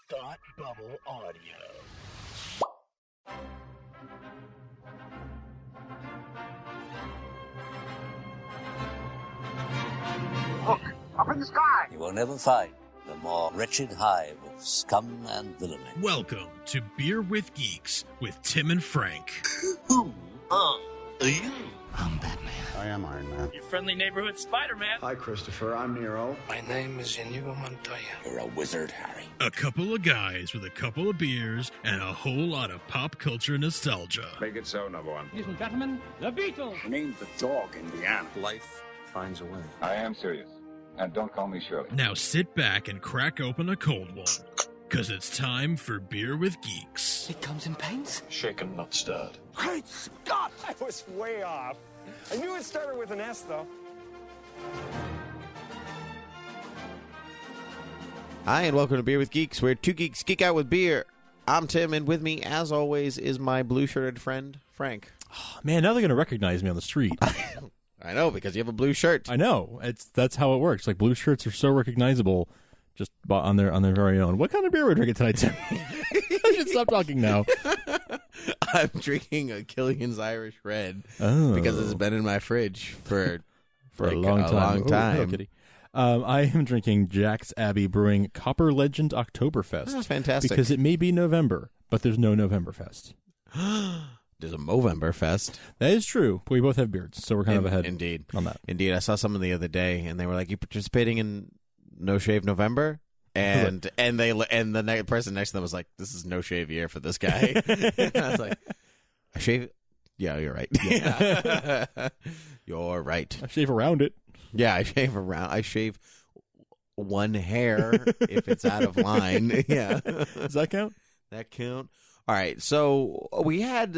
Thought Bubble Audio. Look, up in the sky! You will never find the more wretched hive of scum and villainy. Welcome to Beer with Geeks with Tim and Frank. Who are you? I'm Batman. I am Iron Man. Your friendly neighborhood Spider-Man. Hi, Christopher. I'm Nero. My name is Inigo Montoya. You're a wizard, Harry. A couple of guys with a couple of beers and a whole lot of pop culture nostalgia. Make it so, number one. Ladies and gentlemen, the Beatles. Name the dog, Indiana. Life finds a way. I am serious. And don't call me Shirley. Now sit back and crack open a cold one, because it's time for Beer with Geeks. It comes in paints? Shaken, not stirred. Great Scott! I was way off. I knew it started with an S, though. Hi, and welcome to Beer with Geeks, where two geeks geek out with beer. I'm Tim, and with me, as always, is my blue-shirted friend, Frank. Oh, man, now they're going to recognize me on the street. I know, because you have a blue shirt. I know. That's how it works. Like, blue shirts are so recognizable just on their very own. What kind of beer are we drinking tonight, Tim? I should stop talking now. I'm drinking a Killian's Irish Red because it's been in my fridge for a long time. Oh, kitty. I am drinking Jack's Abbey Brewing Copper Legend Oktoberfest. That's fantastic. Because it may be November, but there's no Novemberfest. There's a Movember Fest. That is true. We both have beards, so we're kind of ahead indeed. On that. Indeed. I saw someone the other day, and they were like, "You participating in No Shave November?" And the next person next to them was like, "This is no shave year for this guy." And I was like, "I shave? Yeah, you're right. Yeah. You're right. I shave around it. Yeah, I shave around. I shave one hair if it's out of line. Yeah. Does that count? That count. All right. So we had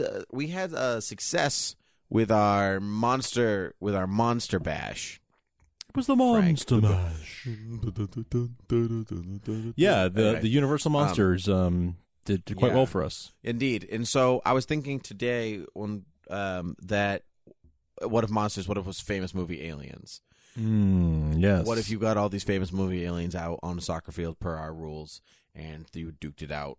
success with our monster bash. It was the Monster Mash. Yeah, the Universal Monsters did quite well for us. Indeed. And so I was thinking today on that what if it was famous movie aliens? Yes. What if you got all these famous movie aliens out on a soccer field per our rules and you duked it out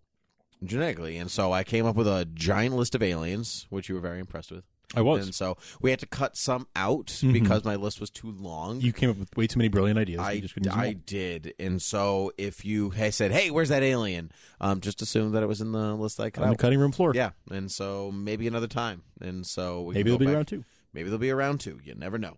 genetically? And so I came up with a giant list of aliens, which you were very impressed with. I was. And so we had to cut some out because my list was too long. You came up with way too many brilliant ideas. I did. And so if you said, "Hey, where's that alien?" Just assume that it was in the list I cut out. On the cutting room floor. Yeah. And so maybe another time. And so maybe they'll be around too. Maybe they'll be around too. You never know.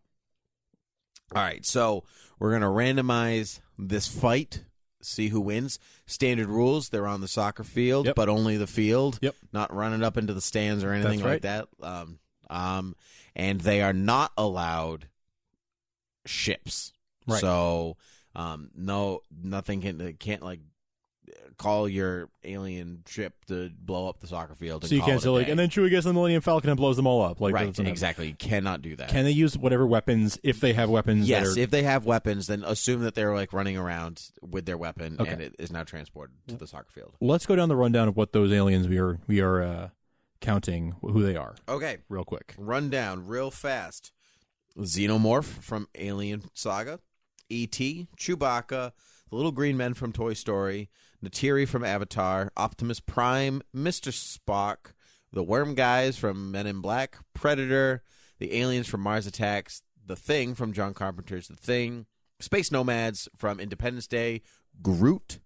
All right. So we're going to randomize this fight. See who wins. Standard rules. They're on the soccer field, but only the field. Yep. Not running up into the stands or anything like that. And they are not allowed ships. Right. So, nothing can't like call your alien ship to blow up the soccer field. So you can't say like, and then Chewie gets the Millennium Falcon and blows them all up. Like, right, exactly. You cannot do that. Can they use whatever weapons if they have weapons? Yes, if they have weapons, then assume that they're like running around with their weapon, and it is now transported to the soccer field. Let's go down the rundown of what those aliens we are counting who they are. Okay, real quick. Rundown, real fast. Xenomorph from Alien Saga, E.T., Chewbacca, the little green men from Toy Story, Natiri from Avatar, Optimus Prime, Mr. Spock, the worm guys from Men in Black, Predator, the aliens from Mars Attacks, The Thing from John Carpenter's The Thing, Space Nomads from Independence Day, Groot,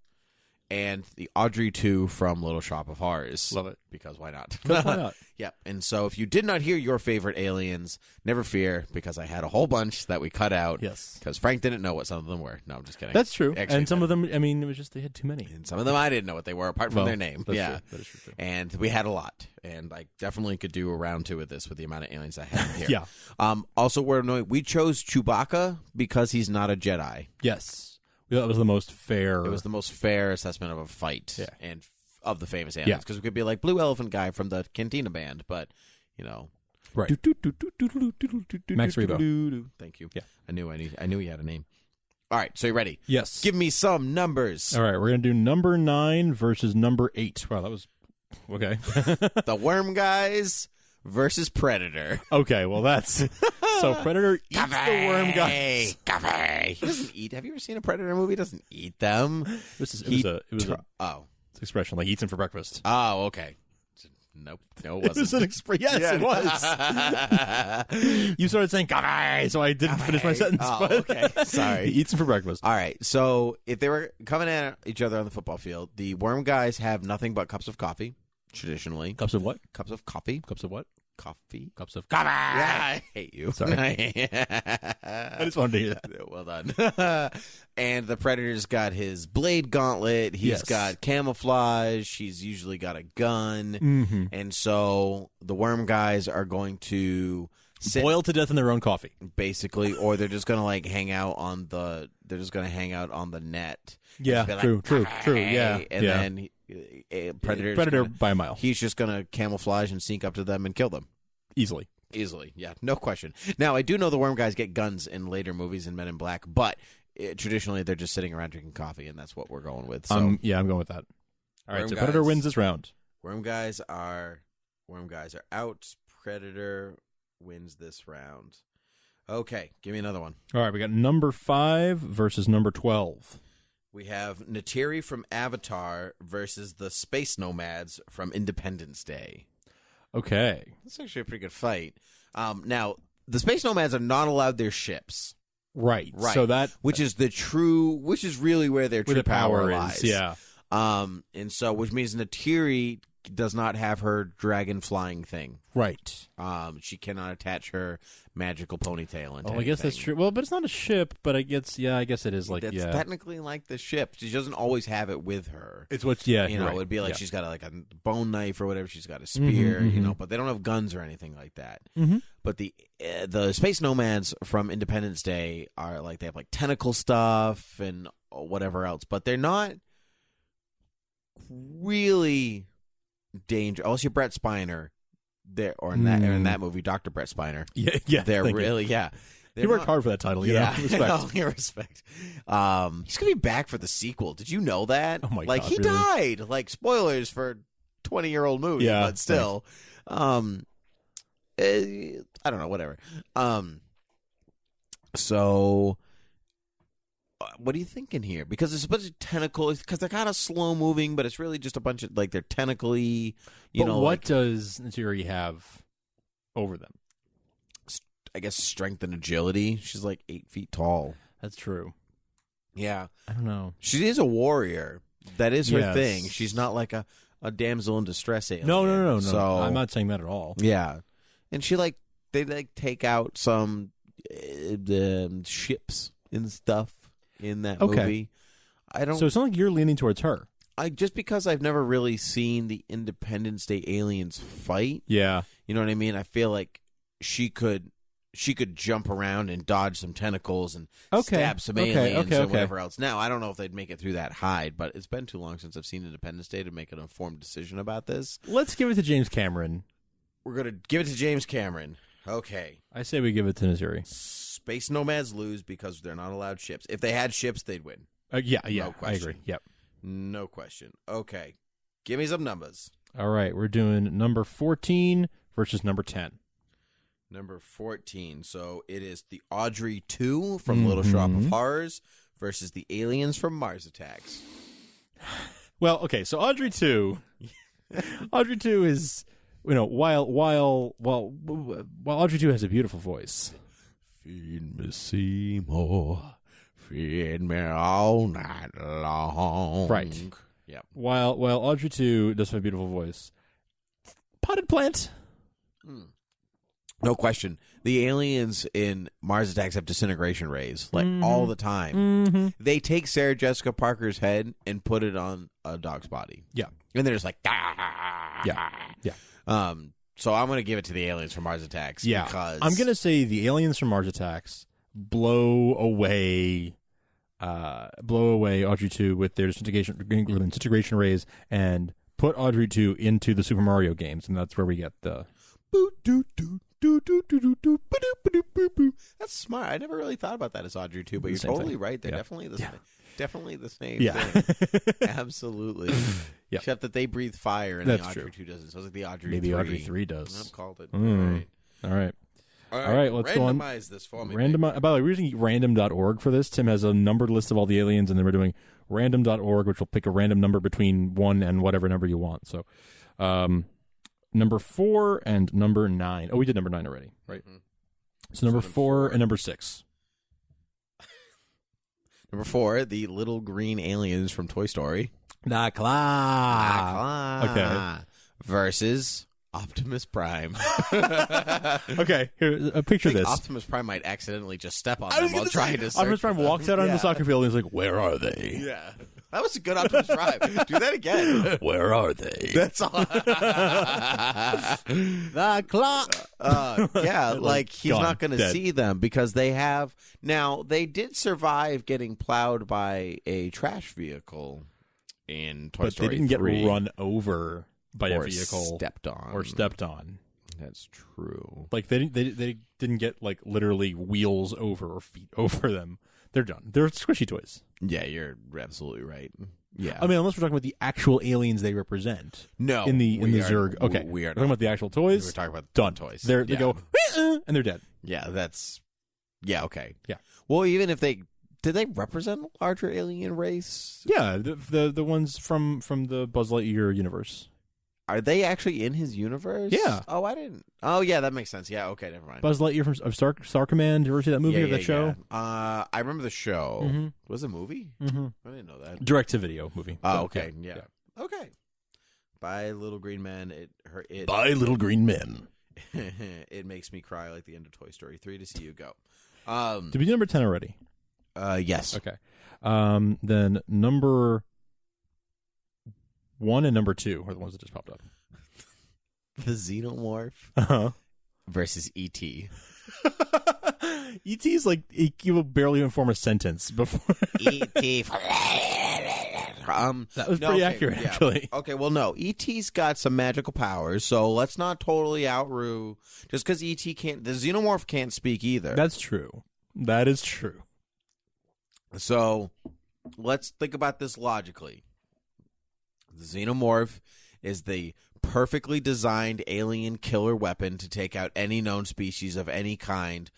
and the Audrey 2 from Little Shop of Horrors. Love it. Because why not? Why not? Yep. And so if you did not hear your favorite aliens, never fear, because I had a whole bunch that we cut out. Yes. Because Frank didn't know what some of them were. No, I'm just kidding. That's true. Actually, and some of them, I mean, it was just they had too many. And some of them I didn't know what they were, apart from their name. That's yeah. True. That is true too. And we had a lot. And I definitely could do a round 2 of this with the amount of aliens I had here. Yeah. Also, we're annoyed. We chose Chewbacca because he's not a Jedi. Yes. That was the most fair. It was the most fair assessment of a fight and of the famous aliens. Yeah. Because it could be like Blue Elephant guy from the Cantina Band, but, you know. Right. Max Rebo. Thank you. Yeah. I knew he had a name. All right, so you ready? Yes. Give me some numbers. All right, we're going to do number 9 versus number 8. Wow, that was okay. The Worm Guys versus Predator. Okay, well that's so Predator eats the worm guys. He doesn't eat. Have you ever seen a Predator movie? He doesn't eat them. It was expression, like eats him for breakfast. Oh, okay. Nope. No, it It was an expression. Yes, it was. You started saying "coffee," so I didn't finish my sentence. Oh, but okay. Sorry. He eats him for breakfast. All right. So if they were coming at each other on the football field, the worm guys have nothing but cups of coffee, traditionally. Cups of what? Cups of coffee. Cups of what? Coffee. Cups of coffee. Yeah, I hate you. Sorry. I just wanted to hear that. Well done. And the Predator's got his blade gauntlet. He's got camouflage. He's usually got a gun. Mm-hmm. And so the worm guys are going to boil to death in their own coffee, basically, or they're just going to like hang out on the. They're just going to hang out on the net. Yeah, like, true. Yeah, and then Predator by a mile. He's just going to camouflage and sneak up to them and kill them easily. Yeah, no question. Now I do know the worm guys get guns in later movies in Men in Black, but traditionally they're just sitting around drinking coffee, and that's what we're going with. So yeah, I'm going with that. All right, Worm so guys, Predator wins this round. Worm guys are out. Predator wins this round. Okay, give me another one. All right, we got number 5 versus number 12. We have Neytiri from Avatar versus the Space Nomads from Independence Day. Okay. That's actually a pretty good fight. Now, the Space Nomads are not allowed their ships. Right. So that... which is really where their true power lies. Yeah. And so, which means Neytiri does not have her dragon flying thing. Right. She cannot attach her magical ponytail into I guess that's true. Well, but it's not a ship, but I guess it is like, that's technically like the ship. She doesn't always have it with her. It's what, right. It'd be like she's got like a bone knife or whatever. She's got a spear, but they don't have guns or anything like that. Mm-hmm. But the Space Nomads from Independence Day are like, they have like tentacle stuff and whatever else, but they're not really dangerous. Unless you're Brett Spiner. Or in that movie, Dr. Brett Spiner. Yeah. They're really, He worked hard for that title, respect. Respect. He's going to be back for the sequel. Did you know that? Oh, my God. He died. Like, spoilers for 20-year-old movie, but still. I don't know, whatever. So, what are you thinking here? Because it's a bunch of tentacles, because they're kind of slow-moving, but it's really just a bunch of, like, they're tentacly, what does Neytiri have over them? I guess strength and agility. She's like 8 feet tall. That's true. Yeah. I don't know. She is a warrior. That is her thing. She's not like a damsel in distress alien. No. So, I'm not saying that at all. Yeah. And they take out some ships and stuff in that movie. So it's not like you're leaning towards her. Just because I've never really seen the Independence Day aliens fight. Yeah. You know what I mean? I feel like she could jump around and dodge some tentacles and stab some aliens and whatever else. Now, I don't know if they'd make it through that hide, but it's been too long since I've seen Independence Day to make an informed decision about this. Let's give it to James Cameron. We're going to give it to James Cameron. Okay. I say we give it to Neytiri. Space Nomads lose because they're not allowed ships. If they had ships, they'd win. Yeah, no I agree. Yep. No question. Okay. Give me some numbers. All right, we're doing number 14 versus number 10. Number 14. So it is the Audrey 2 from Little Shop of Horrors versus the aliens from Mars Attacks. Well, okay, so Audrey 2 is, while Audrey 2 has a beautiful voice. Feed me, Seymour. Feed me all night long. Right. Yep. While Audrey 2 does have a beautiful voice. Potted plant. No question. The aliens in Mars Attacks have disintegration rays, all the time. Mm-hmm. They take Sarah Jessica Parker's head and put it on a dog's body. Yeah. And they're just like, ah. Yeah. So I'm going to give it to the aliens from Mars Attacks. Yeah. Because I'm going to say the aliens from Mars Attacks blow away Audrey 2 with their disintegration rays and put Audrey 2 into the Super Mario games, and that's where we get the... That's smart. I never really thought about that as Audrey 2, but you're Same totally thing. right. They're Yeah. definitely the same Yeah. thing. Absolutely. Yeah. Except that they breathe fire and That's the Audrey true. 2 doesn't. So it's like the Audrey Maybe 3. Audrey 3 does. I've called it. All right. All right, let's go on. Randomize this for me. By the way, we're using random.org for this. Tim has a numbered list of all the aliens, and then we're doing random.org, which will pick a random number between 1 and whatever number you want. So, number 4 and number 9. Oh, we did number 9 already, right? Mm-hmm. So number 4 and number 6. Number 4, the little green aliens from Toy Story. Okay. Versus Optimus Prime. Okay, here, picture this. Optimus Prime might accidentally just step on them while trying to search. Optimus Prime walks out on the soccer field and he's like, "Where are they?" Yeah. That was a good Optimus Prime. Do that again. Where are they? That's all. The clock. Yeah, like he's not going to see them because they have. Now, they did survive getting plowed by a trash vehicle in Toy Story 3. But they didn't get run over by a vehicle. Stepped on. That's true. Like they didn't get like literally wheels over or feet over them. They're done. They're squishy toys. Yeah, you're absolutely right. Yeah, I mean, unless we're talking about the actual aliens they represent. No, in the Zurg. Okay, we are talking about the actual toys. We're talking about done toys. They go and they're dead. Yeah, that's okay. Yeah. Well, even if did they represent a larger alien race? Yeah, the ones from the Buzz Lightyear universe. Are they actually in his universe? Yeah. Oh, I didn't. Oh, yeah, that makes sense. Yeah, okay, never mind. Buzz Lightyear from Star Command. Did you ever see that movie or that show? Yeah. I remember the show. Mm-hmm. Was it a movie? Mm-hmm. I didn't know that. Direct-to-video movie. Oh, okay. Yeah. Okay. By Little Green Men. By Little Green Men. It makes me cry like the end of Toy Story 3 to see you go. Did we do number 10 already? Yes. Okay. Then number 1 and number 2 are the ones that just popped up. The Xenomorph versus E.T. E.T.'s like, you will barely even form a sentence before. E.T. That was pretty accurate, actually. Okay, well, no. E.T.'s got some magical powers, so let's not totally outrule. Just because E.T. can't, the Xenomorph can't speak either. That's true. That is true. So let's think about this logically. The Xenomorph is the perfectly designed alien killer weapon to take out any known species of any kind,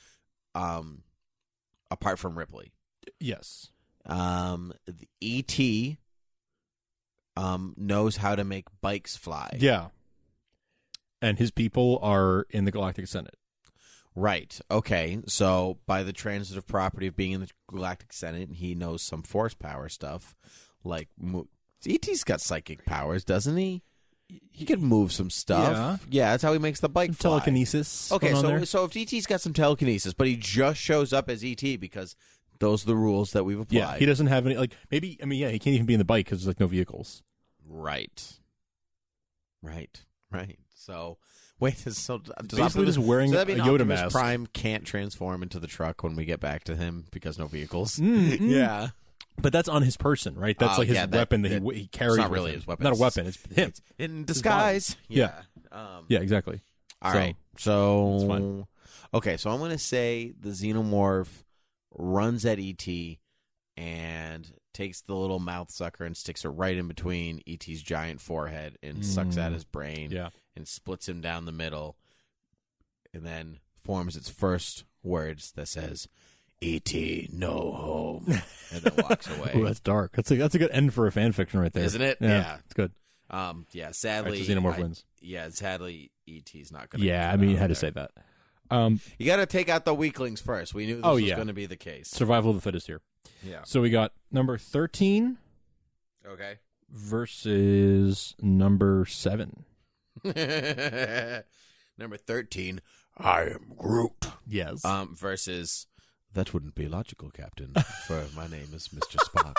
apart from Ripley. Yes. The E.T. Knows how to make bikes fly. Yeah. And his people are in the Galactic Senate. Right. Okay. So by the transitive property of being in the Galactic Senate, he knows some force power stuff. Like, E.T.'s got psychic powers, doesn't he? He can move some stuff. Yeah, that's how he makes the bike fly. Telekinesis. Okay, so if E.T.'s got some telekinesis, but he just shows up as E.T. because those are the rules that we've applied. Yeah, he doesn't have any, like, maybe, I mean, yeah, he can't even be in the bike because there's, like, no vehicles. Right. So, wait, so basically just wearing that mean a Yoda Optimus mask. Prime can't transform into the truck when we get back to him because no vehicles? Mm-hmm. Yeah. But that's on his person, right? That's like his weapon that he carries. It's not with really him. his weapon. Not a weapon. It's him. It's in disguise. Yeah. Yeah, exactly. All right. So, okay, so I'm going to say the Xenomorph runs at E.T. and takes the little mouth sucker and sticks it right in between E.T.'s giant forehead and sucks out his brain and splits him down the middle and then forms its first words that says, E.T. no home, and then walks away. Ooh, that's dark. That's a good end for a fan fiction right there. Isn't it? Yeah. It's good. Sadly, the Xenomorph wins. Yeah, sadly, E.T.'s not going to. Yeah, I mean, you had to say that. You got to take out the weaklings first. We knew this was going to be the case. Survival of the fittest here. Yeah. So we got number 13. Okay. Versus number 7. Number 13. I am Groot. Yes. Versus. That wouldn't be logical, Captain, for my name is Mr. Spock.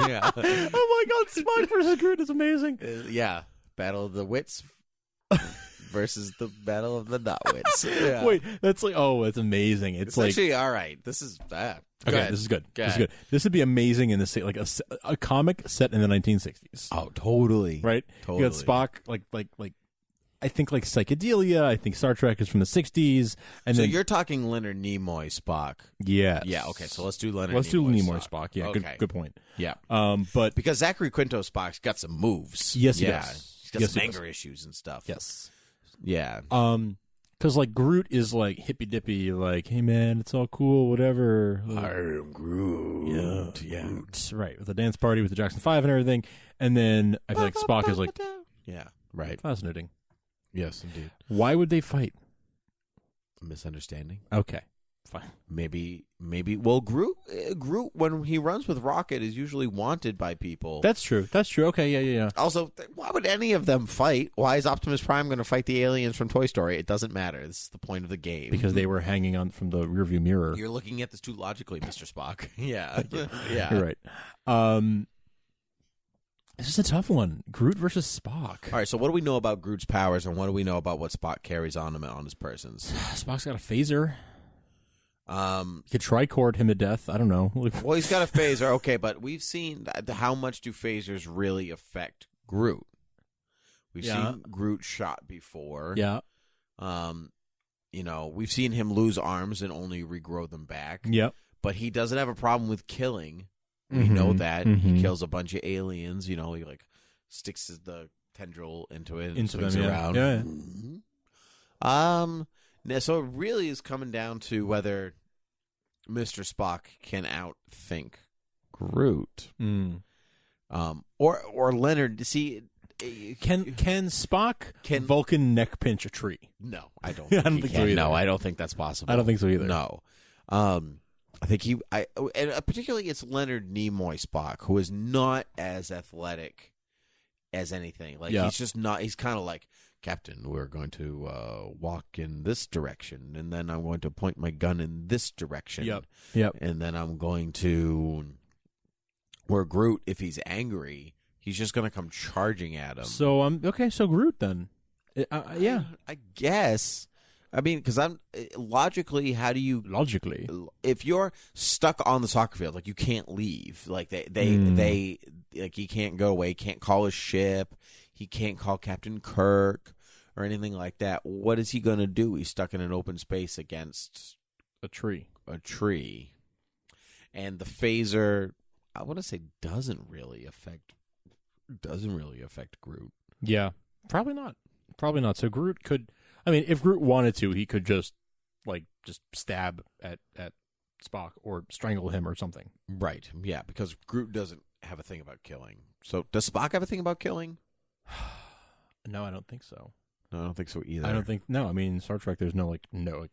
Yeah. Oh my God, Spock versus Groot is amazing. Yeah. Battle of the Wits versus the Battle of the Not-Wits. Yeah. Wait, that's like, it's amazing. It's like, actually all right. This is bad. Okay, this is good. This is good. This would be amazing in like a comic set in the 1960s. Oh, totally. Right? Totally. You got Spock, like I think like psychedelia. I think Star Trek is from the 60s. And so then, you're talking Leonard Nimoy Spock. Yes. Yeah, okay. So let's do Leonard Let's Nimoy do Nimoy Spock. Yeah, okay. good point. Yeah. But because Zachary Quinto Spock's got some moves. Yes, he does. He's got some anger issues and stuff. Yes. Yeah. Because, like, Groot is, like, hippy-dippy, like, hey, man, it's all cool, whatever. I am Groot. Yeah. Groot. Right, with the dance party with the Jackson 5 and everything. And then I feel like Spock is, like... Yeah, right. Fascinating. Yes, indeed. Why would they fight? A misunderstanding. Okay, fine. Maybe. Well, Groot, when he runs with Rocket, is usually wanted by people. That's true. Okay, yeah. Also, why would any of them fight? Why is Optimus Prime going to fight the aliens from Toy Story? It doesn't matter. This is the point of the game. Because they were hanging on from the rearview mirror. You're looking at this too logically, Mr. Spock. Yeah. Yeah. You're right. This is a tough one. Groot versus Spock. All right, so what do we know about Groot's powers, and what do we know about what Spock carries on him on his persons? Spock's got a phaser. You could tricord him to death. I don't know. Well, he's got a phaser, okay, but we've seen how much do phasers really affect Groot? We've seen Groot shot before. Yeah. We've seen him lose arms and only regrow them back. Yep. But he doesn't have a problem with killing. We know that. He kills a bunch of aliens. He like sticks the tendril into it and swings around. Yeah. So it really is coming down to whether Mr. Spock can outthink Groot. Or Leonard. See, can Spock Vulcan neck pinch a tree? No, I don't. I don't think so either. No, I don't think that's possible. I don't think so either. No. I think and particularly it's Leonard Nimoy Spock, who is not as athletic as anything. Like he's just not. He's kind of like, Captain, we're going to walk in this direction, and then I'm going to point my gun in this direction. Yep. And then I'm going to. Where Groot, if he's angry, he's just going to come charging at him. So So Groot then. Yeah. I guess. I mean, because logically, how do you if you're stuck on the soccer field, like you can't leave, like they like he can't go away, can't call his ship, he can't call Captain Kirk or anything like that. What is he gonna do? He's stuck in an open space against a tree, and the phaser, I want to say, doesn't really affect Groot. Yeah, probably not. So Groot could. I mean, if Groot wanted to, he could just stab at Spock or strangle him or something. Right. Yeah, because Groot doesn't have a thing about killing. So does Spock have a thing about killing? No, I don't think so. No, I don't think so either. I don't think. No, I mean, in Star Trek, there's no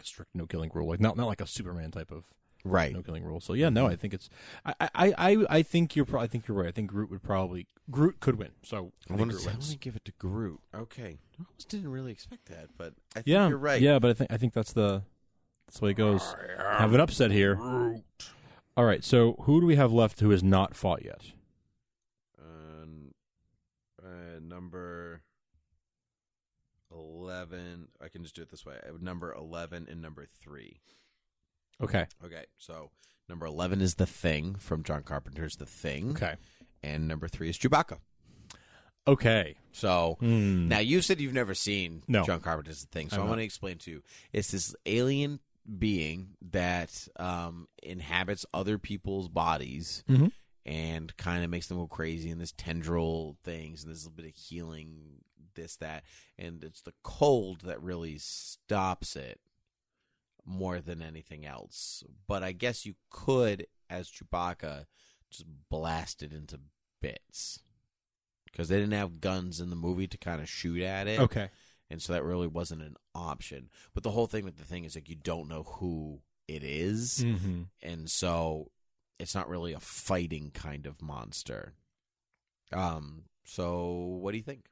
strict no killing rule. Like not like a Superman type of no killing rule. So yeah, no, I think it's. I think you're right. I think Groot could win. So I'm going to give it to Groot. Okay, I almost didn't really expect that, but I think you're right. Yeah, but I think that's the way it goes. Have an upset here. Groot. All right, so who do we have left who has not fought yet? Number 11. I can just do it this way. Number 11 and number 3. Okay. So number 11 is The Thing from John Carpenter's The Thing. Okay. And number 3 is Chewbacca. Okay. So now you said you've never seen John Carpenter's The Thing, so I want to explain to you. It's this alien being that inhabits other people's bodies and kind of makes them go crazy, and this tendril things, and there's a little bit of healing, this, that, and it's the cold that really stops it more than anything else. But I guess you could, as Chewbacca, just blast it into bits. Because they didn't have guns in the movie to kind of shoot at it. Okay. And so that really wasn't an option. But the whole thing with The Thing is, like, you don't know who it is. Mm-hmm. And so it's not really a fighting kind of monster. So what do you think?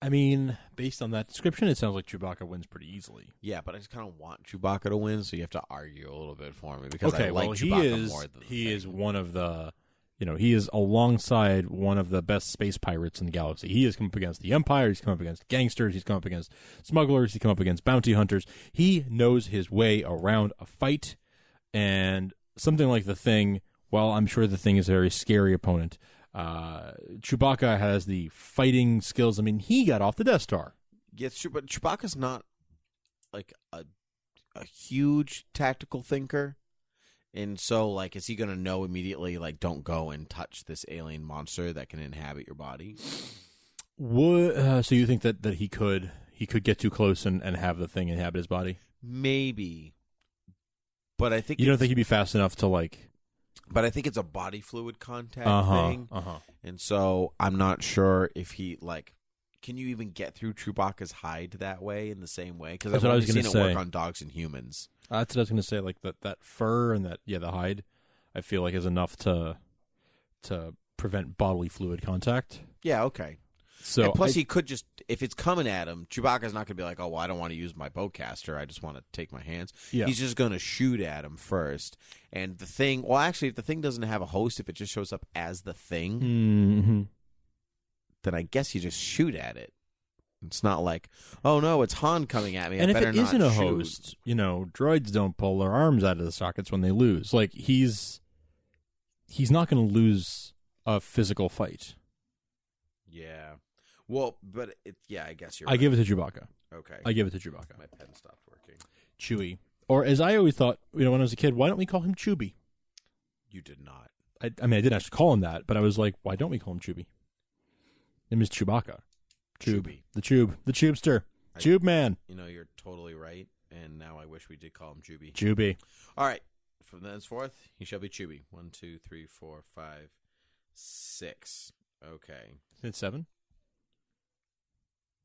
I mean, based on that description, it sounds like Chewbacca wins pretty easily. Yeah, but I just kind of want Chewbacca to win, so you have to argue a little bit for me. Because I like well, Chewbacca more than he is one of the... he is alongside one of the best space pirates in the galaxy. He has come up against the Empire. He's come up against gangsters. He's come up against smugglers. He's come up against bounty hunters. He knows his way around a fight. And something like The Thing, while I'm sure The Thing is a very scary opponent, Chewbacca has the fighting skills. I mean, he got off the Death Star. Yes, true, but Chewbacca's not like a huge tactical thinker. And so, like, is he going to know immediately, like, don't go and touch this alien monster that can inhabit your body? So you think that he could he could get too close and have the thing inhabit his body. Maybe, but I think you don't think he'd be fast enough to like. But I think it's a body fluid contact thing, and so I'm not sure if he like. Can you even get through Chewbacca's hide that way in the same way? Because I've only seen it work on dogs and humans. That's what I was going to say. Like that fur and the hide, I feel like is enough to prevent bodily fluid contact. Yeah. Okay. So and plus, he could just if it's coming at him, Chewbacca's not going to be like, "Oh, well, I don't want to use my bowcaster. I just want to take my hands." Yeah. He's just going to shoot at him first. And the thing, well, actually, if the thing doesn't have a host, if it just shows up as the thing, then I guess you just shoot at it. It's not like, oh no, it's Han coming at me. And I if better it not isn't a shoot. host, droids don't pull their arms out of the sockets when they lose. Like he's not going to lose a physical fight. Yeah. Well, but I guess you're. I right. give it to Chewbacca. Okay. I give it to Chewbacca. My pen stopped working. Chewie, or as I always thought, when I was a kid, why don't we call him Chewby? You did not. I mean, I didn't actually call him that, but I was like, why don't we call him Chewby? Name is Chewbacca. Chewby. The Tubester. Tube Man. You're totally right, and now I wish we did call him Chewby. Chewby. All right. From thenceforth, he shall be Chewby. 1, 2, 3, 4, 5, 6. Okay. It's 7?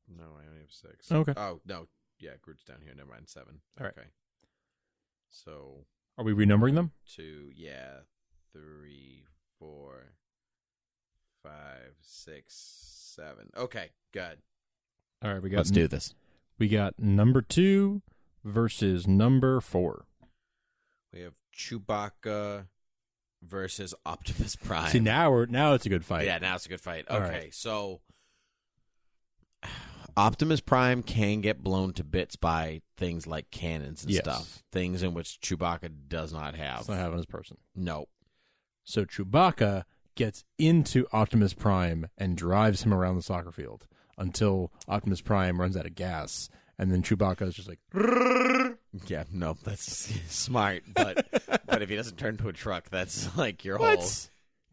No, I only have 6. Okay. Oh, no. Yeah, Groot's down here. Never mind. 7. All right. Okay. So. Are we renumbering them? 2, 3, 4, 5, 6, 7. Okay, good. All right, Let's do this. We got number 2 versus number 4. We have Chewbacca versus Optimus Prime. See, now it's a good fight. Yeah, now it's a good fight. All Okay, right. so Optimus Prime can get blown to bits by things like cannons and stuff. Things in which Chewbacca does not have. It's not having his person. No. So Chewbacca gets into Optimus Prime and drives him around the soccer field until Optimus Prime runs out of gas. And then Chewbacca is just like... Yeah, no, that's smart. But if he doesn't turn into a truck, that's like your What? whole...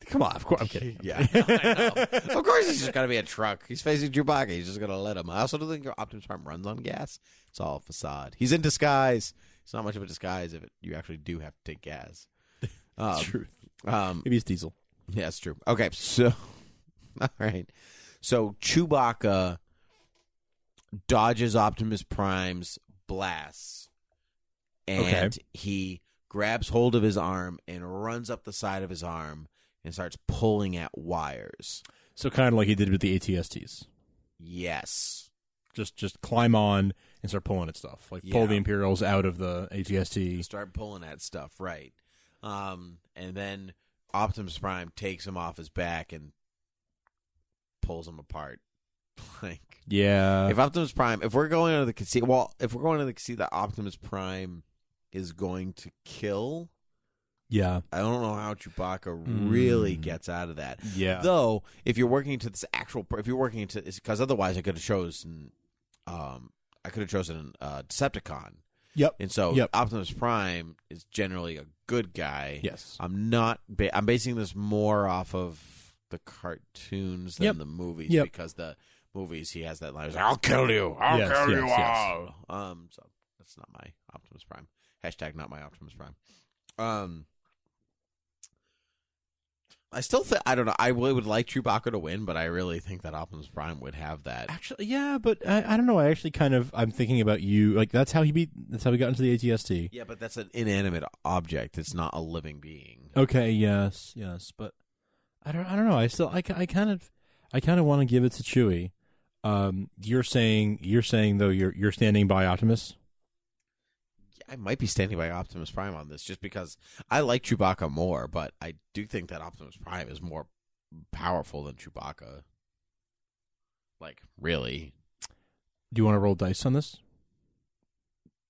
Come on, of course, I'm kidding. Yeah, I know. Of course he's just got to be a truck. He's facing Chewbacca. He's just going to let him. I also don't think Optimus Prime runs on gas. It's all a facade. He's in disguise. It's not much of a disguise if you actually do have to take gas. True. Maybe it's diesel. Yeah, it's true. Okay, so... All right. So Chewbacca dodges Optimus Prime's blasts. And he grabs hold of his arm and runs up the side of his arm and starts pulling at wires. So kind of like he did with the ATSTs. Yes. Just climb on and start pulling at stuff. Like pull the Imperials out of the ATST. Start pulling at stuff, right. And then Optimus Prime takes him off his back and pulls him apart. If we're going into the conceit, that Optimus Prime is going to kill, I don't know how Chewbacca really gets out of that. Yeah. Though, if you're working into this because otherwise I could have chosen Decepticon. Yep. And so Optimus Prime is generally a good guy. Yes. I'm basing this more off of the cartoons than the movies because the movies he has that line, he's like, I'll kill you all. So that's not my Optimus Prime. # not my Optimus Prime. I still think, I don't know, I would like Chewbacca to win, but I really think that Optimus Prime would have that. Actually, yeah, but I don't know. I actually I'm thinking about you. Like, that's how he got into the ATST. Yeah, but that's an inanimate object. It's not a living being. Okay, yes, but I don't know. I kind of want to give it to Chewie. You're saying though you're standing by Optimus? I might be standing by Optimus Prime on this just because I like Chewbacca more, but I do think that Optimus Prime is more powerful than Chewbacca. Like, really. Do you want to roll dice on this?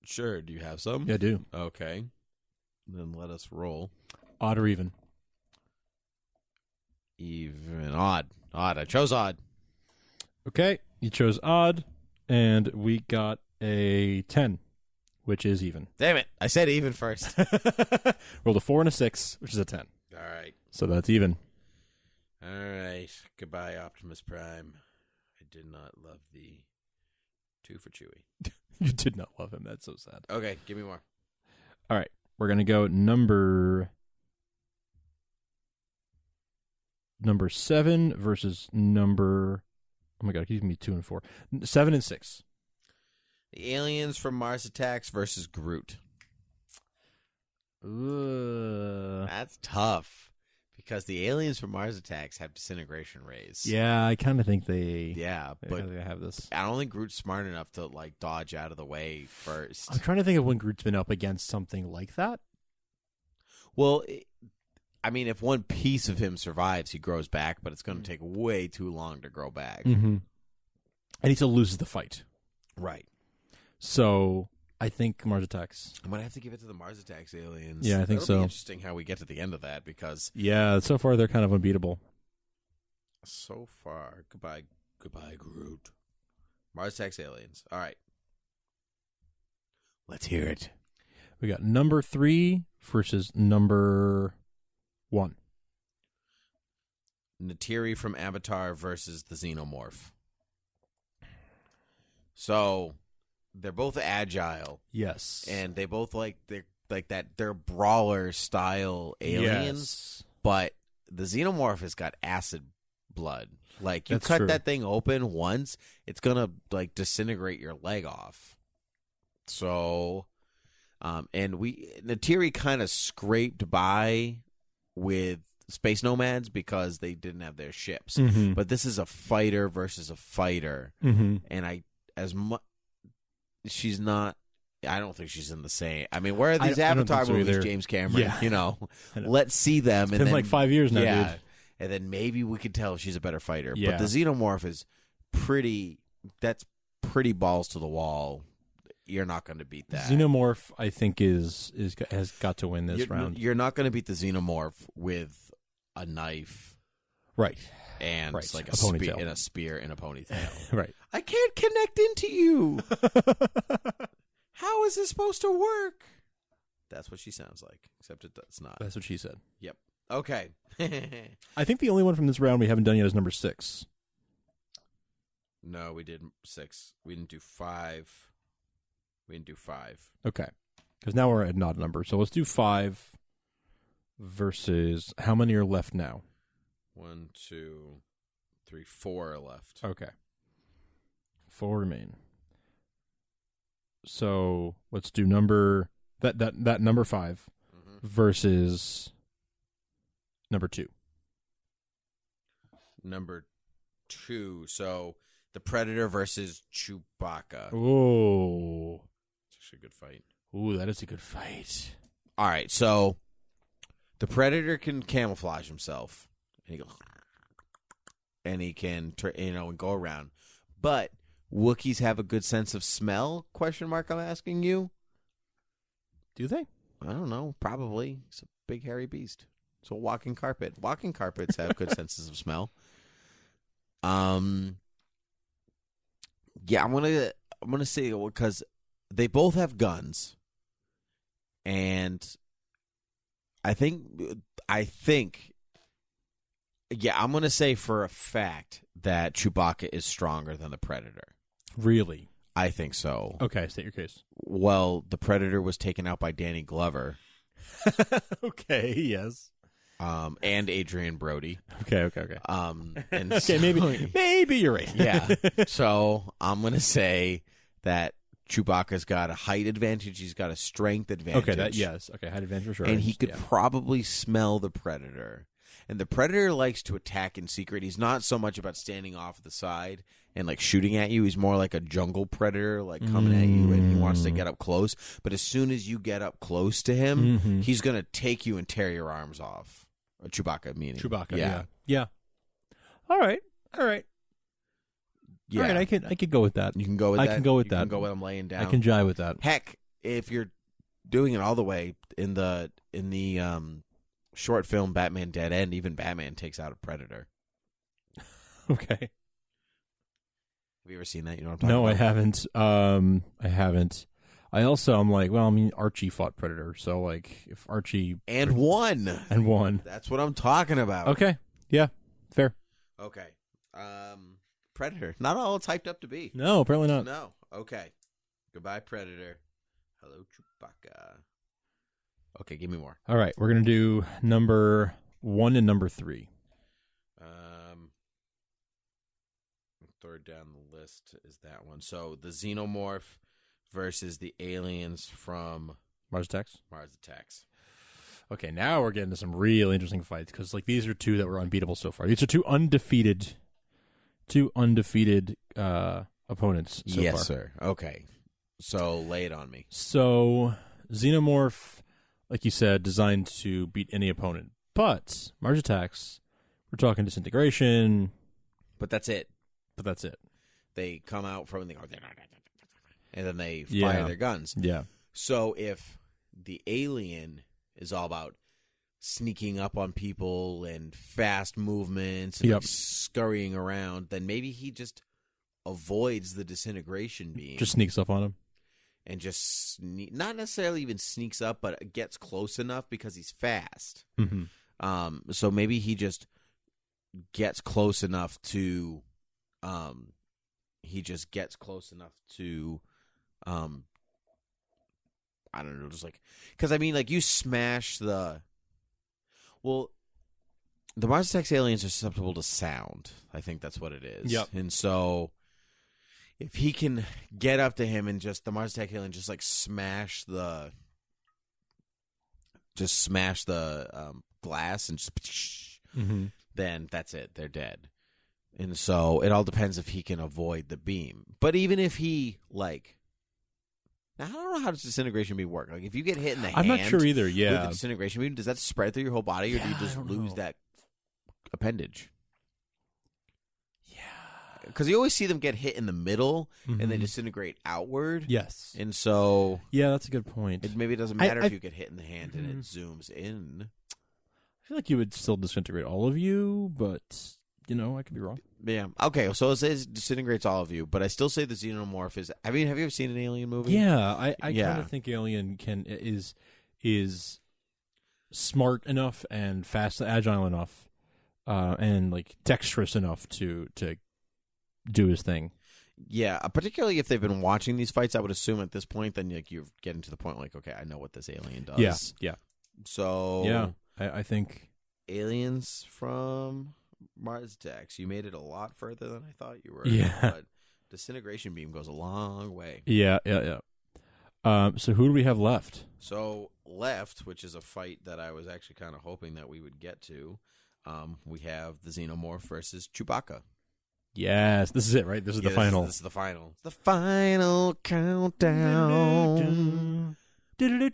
Sure. Do you have some? Yeah, I do. Okay. Then let us roll. Odd or even? Even. Odd. I chose odd. Okay. You chose odd, and we got a 10. Which is even. Damn it. I said even first. Rolled a 4 and a 6, which is a 10. All right. So that's even. All right. Goodbye, Optimus Prime. I did not love thee. 2 for Chewie. You did not love him. That's so sad. Okay, give me more. All right. We're going to go number 7 versus number... Oh, my God. He's going to be 2 and 4. 7 and 6. The aliens from Mars Attacks versus Groot. That's tough. Because the aliens from Mars Attacks have disintegration rays. Yeah, I kind of think they... Yeah, but they have this. I don't think Groot's smart enough to like dodge out of the way first. I'm trying to think of when Groot's been up against something like that. Well, I mean, if one piece of him survives, he grows back, but it's going to take way too long to grow back. Mm-hmm. And he still loses the fight. Right. So I think Mars Attacks. I'm going to have to give it to the Mars Attacks aliens. Yeah, I think That'll so. Be interesting how we get to the end of that because... Yeah, so far they're kind of unbeatable. So far. Goodbye, Groot. Mars Attacks aliens. All right. Let's hear it. We got number 3 versus number 1. Natiri from Avatar versus the Xenomorph. So, they're both agile. Yes. And they both they're brawler style aliens. Yes. But the Xenomorph has got acid blood. Like, you That's cut true. that thing open once, it's gonna like disintegrate your leg off. So, and Natiri kind of scraped by with Space Nomads because they didn't have their ships. Mm-hmm. But this is a fighter versus a fighter, Mm-hmm. and she's not. I don't think she's in the same. I mean, where are these Avatar movies, either. James Cameron? Yeah. You know, let's see them. It's and been then, like 5 years now, yeah, dude. and then maybe we could tell if she's a better fighter. Yeah. But the Xenomorph is pretty. That's pretty balls to the wall. You're not going to beat that. Xenomorph, I think, has got to win this round. You're not going to beat the Xenomorph with a knife, Right. and Right. like A ponytail. a spear and a ponytail. Right. I can't connect into you. How is this supposed to work? That's what she sounds like, except it's not. That's what she said. Yep. Okay. I think the only one from this round we haven't done yet is number 6. No, we did 6. We didn't do 5. We didn't do 5. Okay. Because now we're at an odd number. So let's do 5 versus... How many are left now? 1, 2, 3, 4 are left. Okay. 4 remain. So let's do number... That number 5 versus number 2. Number 2. So the Predator versus Chewbacca. Oh. It's actually a good fight. Ooh, that is a good fight. All right, so the Predator can camouflage himself, and he can and go around. But Wookiees have a good sense of smell? Question mark. I'm asking you. Do they? I don't know. Probably. It's a big hairy beast. It's a walking carpet. Walking carpets have good senses of smell. Yeah, I'm gonna say because they both have guns, and I think, yeah, I'm gonna say for a fact that Chewbacca is stronger than the Predator. Really? I think so. Okay, state your case. Well, the Predator was taken out by Danny Glover. Okay, yes. And Adrian Brody. Okay. And okay, maybe you're right. Yeah. So I'm gonna say that Chewbacca's got a height advantage. He's got a strength advantage. Okay, height advantage for sure. And he could probably smell the Predator. And the Predator likes to attack in secret. He's not so much about standing off to the side and like shooting at you. He's more like a jungle predator, like coming at you, and he wants to get up close. But as soon as you get up close to him, he's gonna take you and tear your arms off. Chewbacca, meaning Chewbacca. Yeah. All right. Yeah. All right. I could go with that. You can go with that. I can go with that. You can go with him laying down. I can jive with that. Heck, if you're doing it all the way in the short film Batman Dead End, even Batman takes out a Predator. Okay. Have you ever seen that? You know what I'm talking about? No, I haven't. I haven't. I'm like, well, I mean, Archie fought Predator, so like, if Archie and won. That's what I'm talking about. Okay, yeah, fair. Okay. Predator. Not all it's hyped up to be. No, apparently not. No. Okay. Goodbye, Predator. Hello, Chewbacca. Okay, give me more. All right, we're going to do number 1 and number 3. Third down the list is that one. So the Xenomorph versus the aliens from Mars Attacks? Mars Attacks. Okay, now we're getting to some real interesting fights because like these are two that were unbeatable so far. These are two undefeated opponents so yes, far. sir. Okay. So lay it on me. So Xenomorph, like you said, designed to beat any opponent. But Mars Attacks, we're talking disintegration. But that's it. They come out from the and then they fire their guns. Yeah. So if the alien is all about sneaking up on people and fast movements and like scurrying around, then maybe he just avoids the disintegration beam. Just sneaks up on him. And just not necessarily even sneaks up, but gets close enough because he's fast. Mm-hmm. So maybe he just gets close enough to I don't know, just like, because I mean, like, you smash the Mars Attacks aliens are susceptible to sound. I think that's what it is. Yep. And so if he can get up to him and just the Mars Attack alien just like smash the glass and just then that's it. They're dead. And so it all depends if he can avoid the beam. But even if he like, now I don't know how does disintegration beam work. Like if you get hit in the hand, I'm not sure either. Yeah, with the disintegration beam, does that spread through your whole body, or do you just lose that appendage? Yeah, because you always see them get hit in the middle and they disintegrate outward. Yes, and so yeah, that's a good point. Maybe it doesn't matter if you get hit in the hand and it zooms in. I feel like you would still disintegrate all of you, but you know, I could be wrong. Yeah. Okay. So it says disintegrates all of you, but I still say the Xenomorph is. Have you ever seen an Alien movie? Yeah, I kind of think Alien is smart enough and fast, agile enough, and like dexterous enough to do his thing. Yeah, particularly if they've been watching these fights, I would assume at this point, then like you're getting to the point like, okay, I know what this alien does. Yeah. So yeah, I think aliens from Mars Attacks. You made it a lot further than I thought you were. Yeah. But disintegration beam goes a long way. Yeah. So who do we have left? So left, which is a fight that I was actually kind of hoping that we would get to, we have the Xenomorph versus Chewbacca. Yes, this is it, right? This is the final. This is the final. The final countdown. Anyway,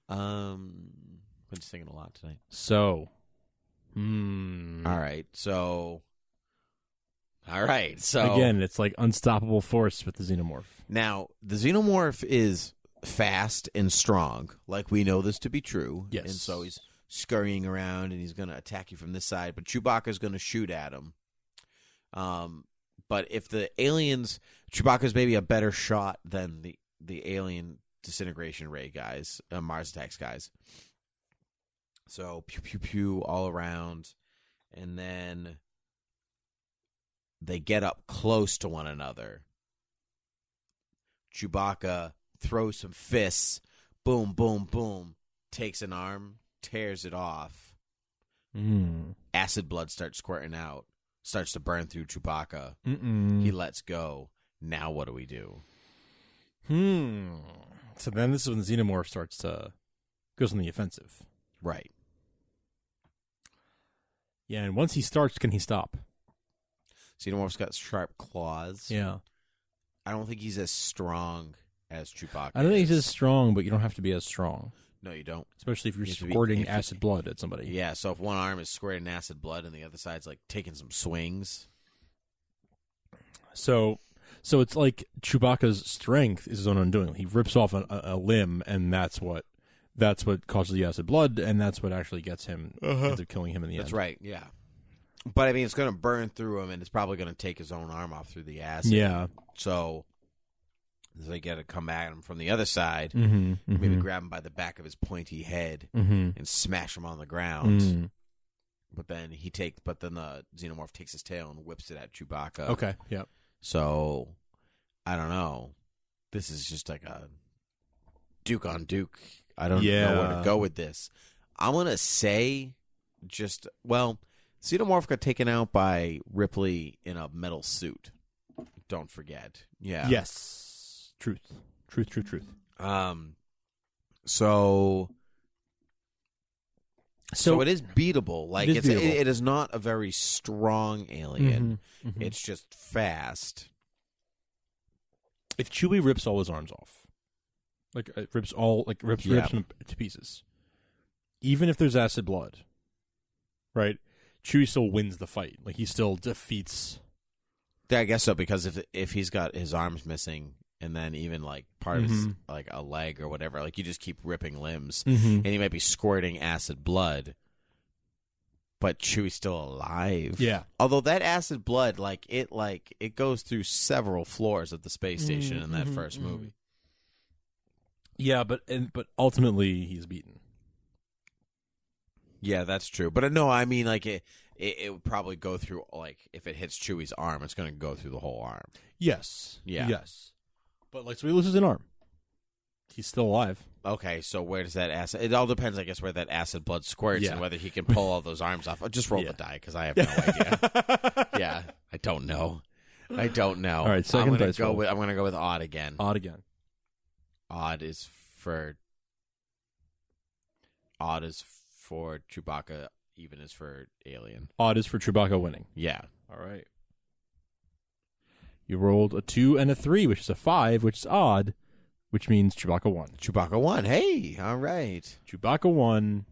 been singing a lot tonight. So, all right. So again, it's like unstoppable force with the Xenomorph. Now, the Xenomorph is fast and strong, like we know this to be true. Yes, and so he's scurrying around and he's going to attack you from this side, but Chewbacca's going to shoot at him. But if the aliens, Chewbacca's maybe a better shot than the alien disintegration ray guys, Mars Attacks guys. So pew pew pew all around, and then they get up close to one another. Chewbacca throws some fists, boom, boom, boom, takes an arm, tears it off. Acid blood starts squirting out, starts to burn through Chewbacca. He lets go. Now what do we do? So then this is when the Xenomorph goes on the offensive. Right. Yeah, and once he starts, can he stop? Xenomorph's got sharp claws. Yeah. I don't think he's as strong as Chewbacca. I don't think he's as strong, but you don't have to be as strong. No, you don't. Especially if you're squirting acid blood at somebody. Yeah, so if one arm is squirting acid blood and the other side's like taking some swings. So it's like Chewbacca's strength is his own undoing. He rips off a limb, and that's what causes the acid blood, and that's what actually gets him, ends up killing him in the end. That's right, yeah. But, I mean, it's going to burn through him, and it's probably going to take his own arm off through the acid. Yeah. So they got to come at him from the other side, maybe grab him by the back of his pointy head and smash him on the ground. but then the xenomorph takes his tail and whips it at Chewbacca. Okay, yeah. So, I don't know. This is just like a Duke on Duke. I don't know where to go with this. I'm going to say Xenomorph got taken out by Ripley in a metal suit. Don't forget. Yeah. Yes. Truth. So it is beatable. Like it is not a very strong alien. Mm-hmm. It's just fast. If Chewie rips all his arms off, rips them to pieces, even if there's acid blood, right? Chewie still wins the fight. Like he still defeats. Yeah, I guess so, because if he's got his arms missing and then even like part of his like a leg or whatever, like you just keep ripping limbs and he might be squirting acid blood, but Chewie's still alive. Yeah. Although that acid blood, it goes through several floors of the space station in that first movie. Yeah, but ultimately he's beaten. Yeah, that's true. But no, I mean, like it would probably go through, like if it hits Chewie's arm, it's going to go through the whole arm. Yes. Yeah. Yes. But so he loses an arm. He's still alive. Okay, so where does that acid? It all depends, I guess, where that acid blood squirts and whether he can pull all those arms off. I'll just roll the die because I have no idea. Yeah, I don't know. All right, second dice roll. I'm going to go with odd again. Odd again. Odd is for Chewbacca. Even is for alien. Odd is for Chewbacca winning. Yeah. All right. You rolled a 2 and a 3, which is a 5, which is odd, which means Chewbacca won. Chewbacca won. Hey, all right. Chewbacca won.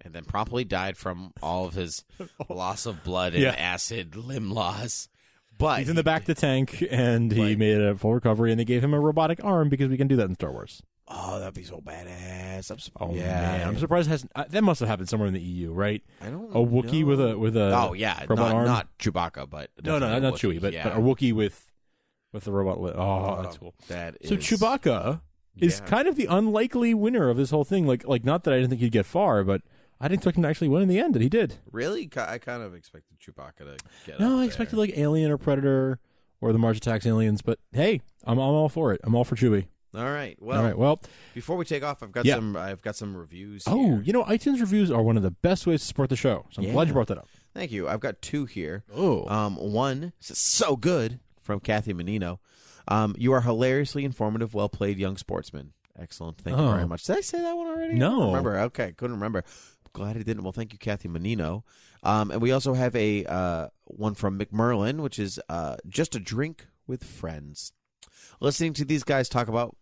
And then promptly died from all of his loss of blood and acid limb loss. But he's in the back of the tank, and he made a full recovery, and they gave him a robotic arm because we can do that in Star Wars. Oh, that'd be so badass! Man, I'm surprised it hasn't. That must have happened somewhere in the EU, right? I don't. A Wookiee know. with a robot arm. Not Chewbacca, but not Chewie, but a Wookiee with the robot. Oh, that's cool. So Chewbacca is kind of the unlikely winner of this whole thing. Like not that I didn't think he'd get far, but I didn't expect him to actually win in the end, and he did. Really? I kind of expected Chewbacca to get. No, I expected like Alien or Predator or the Mars Attacks aliens, but hey, I'm all for it. I'm all for Chewie. All right. Well, before we take off, I've got some reviews. Oh, iTunes reviews are one of the best ways to support the show. So I'm glad you brought that up. Thank you. I've got 2 here. Oh. One says, "So good," from Kathy Menino. You are hilariously informative, well played, young sportsman. Excellent. Thank you very much. Did I say that one already? No. I don't remember. Okay, couldn't remember. Glad I didn't. Well, thank you, Kathy Menino. And we also have a one from McMerlin, which is just a drink with friends. Listening to these guys talk about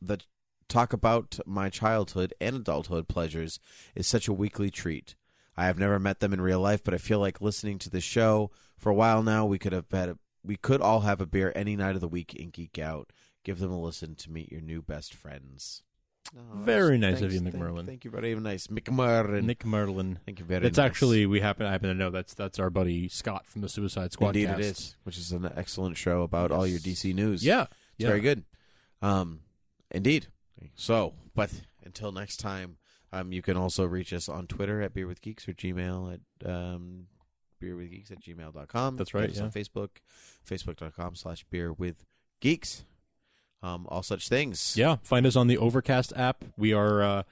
my childhood and adulthood pleasures is such a weekly treat. I have never met them in real life, but I feel like listening to the show for a while now. We could all have a beer any night of the week and geek out. Give them a listen to meet your new best friends. Oh, very nice of you, McMerlin. Thank you very nice, McMerlin. Thank you very much. That's nice. actually I happen to know that's our buddy Scott from the Suicide Squad. Indeed, cast. it is, which is an excellent show about all your DC news. Yeah, it's very good. Indeed. So, but until next time, you can also reach us on Twitter at Beer with Geeks or Gmail at beerwithgeeks@gmail.com. That's right. On Facebook, facebook.com/beerwithgeeks. All such things. Yeah, find us on the Overcast app. We are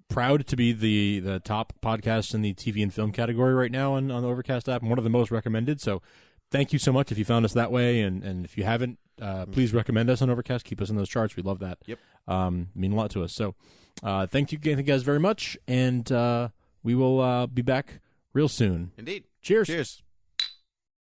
proud to be the top podcast in the TV and film category right now on the Overcast app, and one of the most recommended. So thank you so much if you found us that way, and if you haven't, please recommend us on Overcast. Keep us in those charts. We love that. Yep. Mean a lot to us. So thank you guys very much, and we will be back real soon. Indeed. Cheers. Cheers.